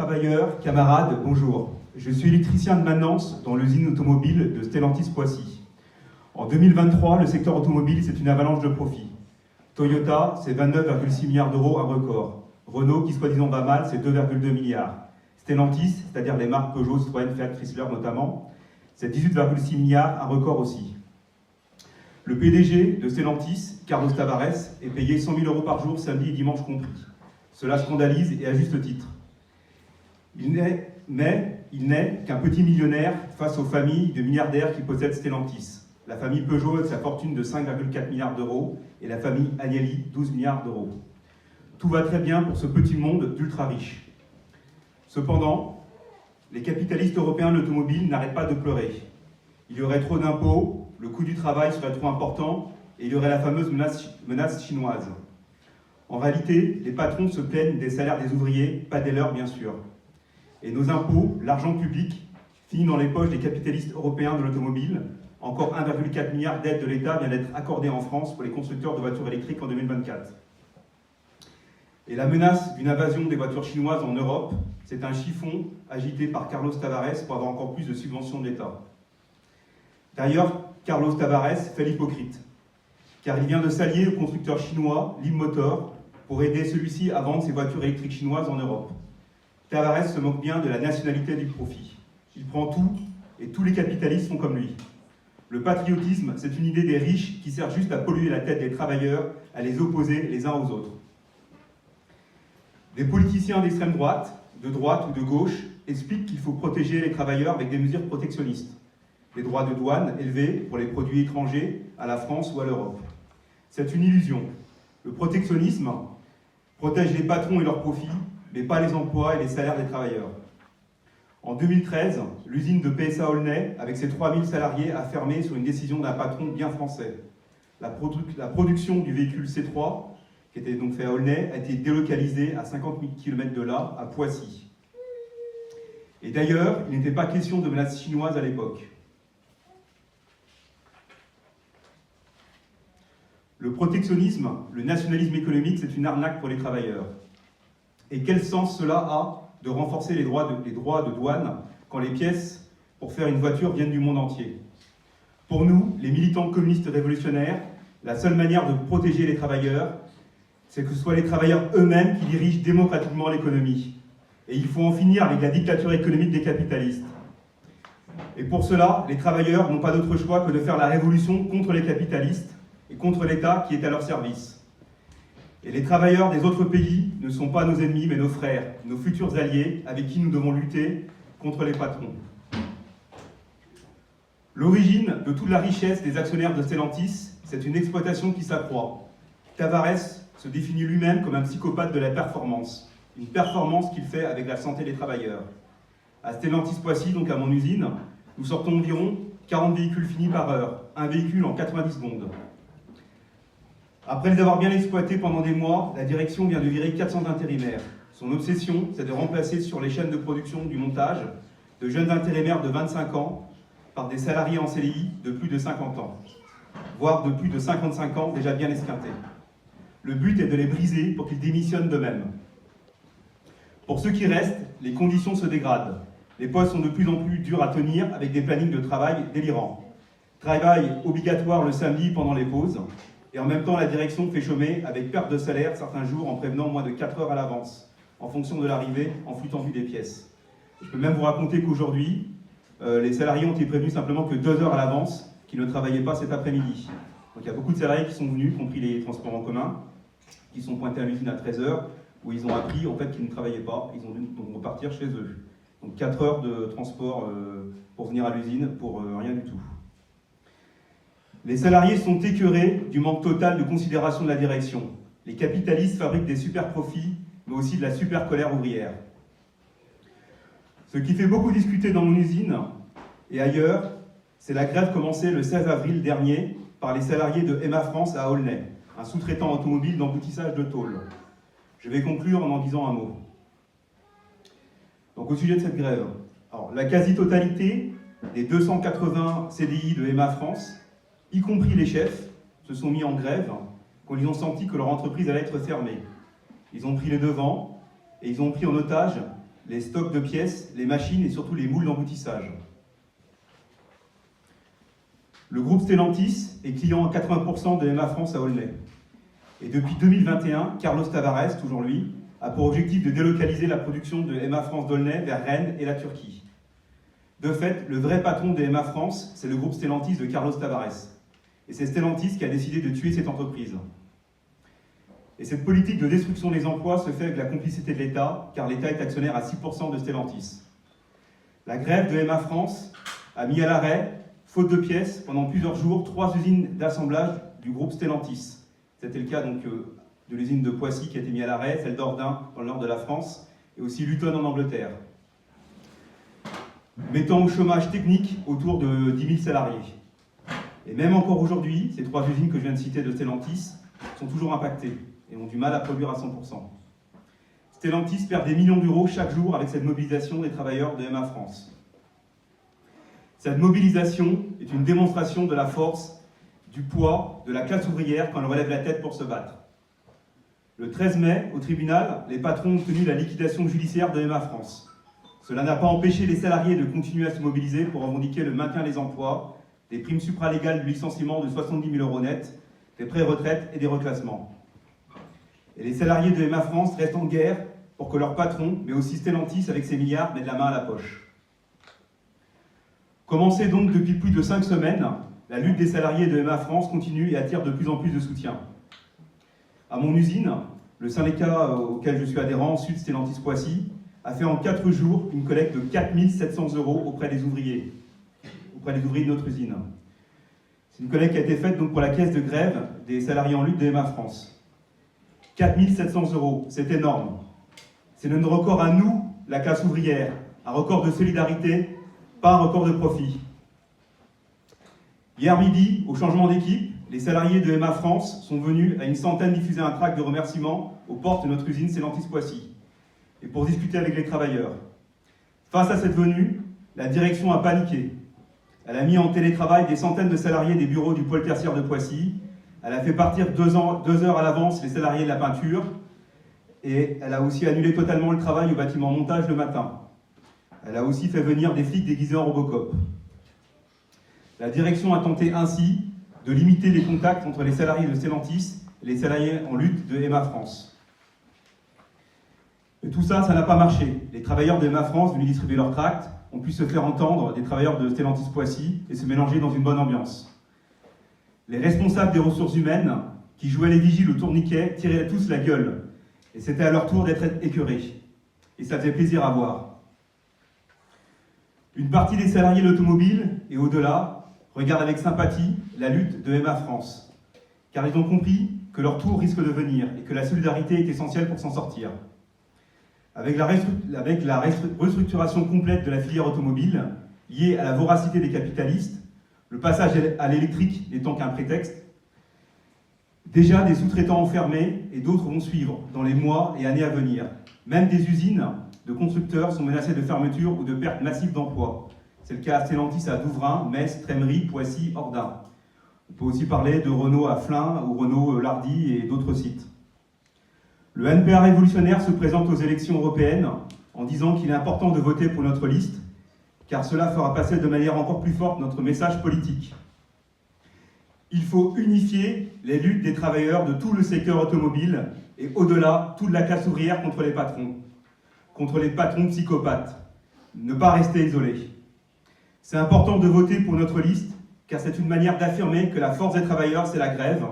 travailleurs, camarades, bonjour. Je suis électricien de maintenance dans l'usine automobile de Stellantis-Poissy. En 2023, le secteur automobile, c'est une avalanche de profits. Toyota, c'est 29,6 milliards d'euros, un record. Renault, qui soi-disant va mal, c'est 2,2 milliards. Stellantis, c'est-à-dire les marques Peugeot, Citroën, Fiat, Chrysler notamment, c'est 18,6 milliards, un record aussi. Le PDG de Stellantis, Carlos Tavares, est payé 100 000 euros par jour, samedi et dimanche compris. Cela scandalise et à juste titre. Il n'est qu'un petit millionnaire face aux familles de milliardaires qui possèdent Stellantis. La famille Peugeot avec sa fortune de 5,4 milliards d'euros et la famille Agnelli 12 milliards d'euros. Tout va très bien pour ce petit monde d'ultra riches. Cependant, les capitalistes européens de l'automobile n'arrêtent pas de pleurer. Il y aurait trop d'impôts, le coût du travail serait trop important et il y aurait la fameuse menace chinoise. En réalité, les patrons se plaignent des salaires des ouvriers, pas des leurs bien sûr. Et nos impôts, l'argent public, finit dans les poches des capitalistes européens de l'automobile. Encore 1,4 milliard d'aides de l'État vient d'être accordée en France pour les constructeurs de voitures électriques en 2024. Et la menace d'une invasion des voitures chinoises en Europe, c'est un chiffon agité par Carlos Tavares pour avoir encore plus de subventions de l'État. D'ailleurs, Carlos Tavares fait l'hypocrite, car il vient de s'allier au constructeur chinois Leapmotor pour aider celui-ci à vendre ses voitures électriques chinoises en Europe. Tavares se moque bien de la nationalité du profit. Il prend tout et tous les capitalistes font comme lui. Le patriotisme, c'est une idée des riches qui sert juste à polluer la tête des travailleurs, à les opposer les uns aux autres. Les politiciens d'extrême droite, de droite ou de gauche, expliquent qu'il faut protéger les travailleurs avec des mesures protectionnistes. Des droits de douane élevés pour les produits étrangers à la France ou à l'Europe. C'est une illusion. Le protectionnisme protège les patrons et leurs profits, mais pas les emplois et les salaires des travailleurs. En 2013, l'usine de PSA Aulnay, avec ses 3000 salariés, a fermé sur une décision d'un patron bien français. La production du véhicule C3, qui était donc fait à Aulnay, a été délocalisée à 50 000 km de là, à Poissy. Et d'ailleurs, il n'était pas question de menace chinoise à l'époque. Le protectionnisme, le nationalisme économique, c'est une arnaque pour les travailleurs. Et quel sens cela a de renforcer les droits de douane quand les pièces pour faire une voiture viennent du monde entier? Pour nous, les militants communistes révolutionnaires, la seule manière de protéger les travailleurs, c'est que ce soit les travailleurs eux-mêmes qui dirigent démocratiquement l'économie. Et il faut en finir avec la dictature économique des capitalistes. Et pour cela, les travailleurs n'ont pas d'autre choix que de faire la révolution contre les capitalistes et contre l'État qui est à leur service. Et les travailleurs des autres pays ne sont pas nos ennemis, mais nos frères, nos futurs alliés, avec qui nous devons lutter contre les patrons. L'origine de toute la richesse des actionnaires de Stellantis, c'est une exploitation qui s'accroît. Tavares se définit lui-même comme un psychopathe de la performance, une performance qu'il fait avec la santé des travailleurs. À Stellantis-Poissy, donc à mon usine, nous sortons environ 40 véhicules finis par heure, un véhicule en 90 secondes. Après les avoir bien exploités pendant des mois, la direction vient de virer 400 intérimaires. Son obsession, c'est de remplacer sur les chaînes de production du montage de jeunes intérimaires de 25 ans par des salariés en CDI de plus de 50 ans, voire de plus de 55 ans déjà bien esquintés. Le but est de les briser pour qu'ils démissionnent d'eux-mêmes. Pour ceux qui restent, les conditions se dégradent. Les postes sont de plus en plus durs à tenir avec des plannings de travail délirants. Travail obligatoire le samedi pendant les pauses. Et en même temps, la direction fait chômer avec perte de salaire certains jours en prévenant moins de 4 heures à l'avance, en fonction de l'arrivée, en flux tendu des pièces. Je peux même vous raconter qu'aujourd'hui, les salariés ont été prévenus simplement que 2 heures à l'avance, qu'ils ne travaillaient pas cet après-midi. Donc il y a beaucoup de salariés qui sont venus, y compris les transports en commun, qui sont pointés à l'usine à 13 heures, où ils ont appris en fait qu'ils ne travaillaient pas, ils ont dû donc repartir chez eux. Donc 4 heures de transport pour venir à l'usine pour rien du tout. Les salariés sont écœurés du manque total de considération de la direction. Les capitalistes fabriquent des super profits, mais aussi de la super colère ouvrière. Ce qui fait beaucoup discuter dans mon usine et ailleurs, c'est la grève commencée le 16 avril dernier par les salariés de Emma France à Aulnay, un sous-traitant automobile d'emboutissage de tôle. Je vais conclure en disant un mot. Donc au sujet de cette grève, alors, la quasi-totalité des 280 CDI de Emma France, y compris les chefs, se sont mis en grève quand ils ont senti que leur entreprise allait être fermée. Ils ont pris les devants et ils ont pris en otage les stocks de pièces, les machines et surtout les moules d'emboutissage. Le groupe Stellantis est client à 80% de MA France à Aulnay. Et depuis 2021, Carlos Tavares, toujours lui, a pour objectif de délocaliser la production de MA France d'Aulnay vers Rennes et la Turquie. De fait, le vrai patron de MA France, c'est le groupe Stellantis de Carlos Tavares. Et c'est Stellantis qui a décidé de tuer cette entreprise. Et cette politique de destruction des emplois se fait avec la complicité de l'État, car l'État est actionnaire à 6% de Stellantis. La grève de MA France a mis à l'arrêt, faute de pièces, pendant plusieurs jours, 3 usines d'assemblage du groupe Stellantis. C'était le cas donc de l'usine de Poissy qui a été mise à l'arrêt, celle d'Ordin dans le nord de la France, et aussi Luton en Angleterre, mettant au chômage technique autour de 10 000 salariés. Et même encore aujourd'hui, ces 3 usines que je viens de citer de Stellantis sont toujours impactées et ont du mal à produire à 100%. Stellantis perd des millions d'euros chaque jour avec cette mobilisation des travailleurs de MA France. Cette mobilisation est une démonstration de la force, du poids de la classe ouvrière quand elle relève la tête pour se battre. Le 13 mai, au tribunal, les patrons ont obtenu la liquidation judiciaire de MA France. Cela n'a pas empêché les salariés de continuer à se mobiliser pour revendiquer le maintien des emplois, des primes supralégales du licenciement de 70 000 € net, des pré-retraites et des reclassements. Et les salariés de MA France restent en guerre pour que leur patron, mais aussi Stellantis avec ses milliards, mette la main à la poche. Commencée donc depuis plus de 5 semaines, la lutte des salariés de MA France continue et attire de plus en plus de soutien. À mon usine, le syndicat auquel je suis adhérent, Sud Stellantis Poissy, a fait en 4 jours une collecte de 4 700 € auprès des ouvriers de notre usine. C'est une collecte qui a été faite donc pour la caisse de grève des salariés en lutte de MA France. 4 700 €, c'est énorme. C'est notre record à nous, la classe ouvrière, un record de solidarité, pas un record de profit. Hier midi, au changement d'équipe, les salariés de MA France sont venus à une centaine diffuser un tract de remerciements aux portes de notre usine Stellantis Poissy, et pour discuter avec les travailleurs. Face à cette venue, la direction a paniqué. Elle a mis en télétravail des centaines de salariés des bureaux du pôle tertiaire de Poissy. Elle a fait partir 2 heures à l'avance les salariés de la peinture, et elle a aussi annulé totalement le travail au bâtiment montage le matin. Elle a aussi fait venir des flics déguisés en Robocop. La direction a tenté ainsi de limiter les contacts entre les salariés de Stellantis et les salariés en lutte de MA France. Mais tout ça, ça n'a pas marché. Les travailleurs de MA France venus distribuer leurs tracts ont pu se faire entendre des travailleurs de Stellantis Poissy et se mélanger dans une bonne ambiance. Les responsables des ressources humaines, qui jouaient les vigiles au tourniquet, tiraient tous la gueule. Et c'était à leur tour d'être écœurés. Et ça faisait plaisir à voir. Une partie des salariés de l'automobile, et au-delà, regarde avec sympathie la lutte de MA France. Car ils ont compris que leur tour risque de venir et que la solidarité est essentielle pour s'en sortir. Avec la restructuration complète de la filière automobile, liée à la voracité des capitalistes, le passage à l'électrique n'étant qu'un prétexte, déjà des sous-traitants enfermés et d'autres vont suivre dans les mois et années à venir. Même des usines de constructeurs sont menacées de fermeture ou de perte massive d'emplois. C'est le cas à Stellantis à Douvrin, Metz, Trémery, Poissy, Ordin. On peut aussi parler de Renault à Flins ou Renault Lardy et d'autres sites. Le NPA révolutionnaire se présente aux élections européennes en disant qu'il est important de voter pour notre liste, car cela fera passer de manière encore plus forte notre message politique. Il faut unifier les luttes des travailleurs de tout le secteur automobile et au-delà, toute la classe ouvrière contre les patrons psychopathes. Ne pas rester isolés. C'est important de voter pour notre liste, car c'est une manière d'affirmer que la force des travailleurs, c'est la grève,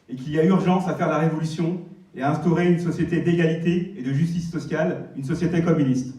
et qu'il y a urgence à faire la révolution et à instaurer une société d'égalité et de justice sociale, une société communiste.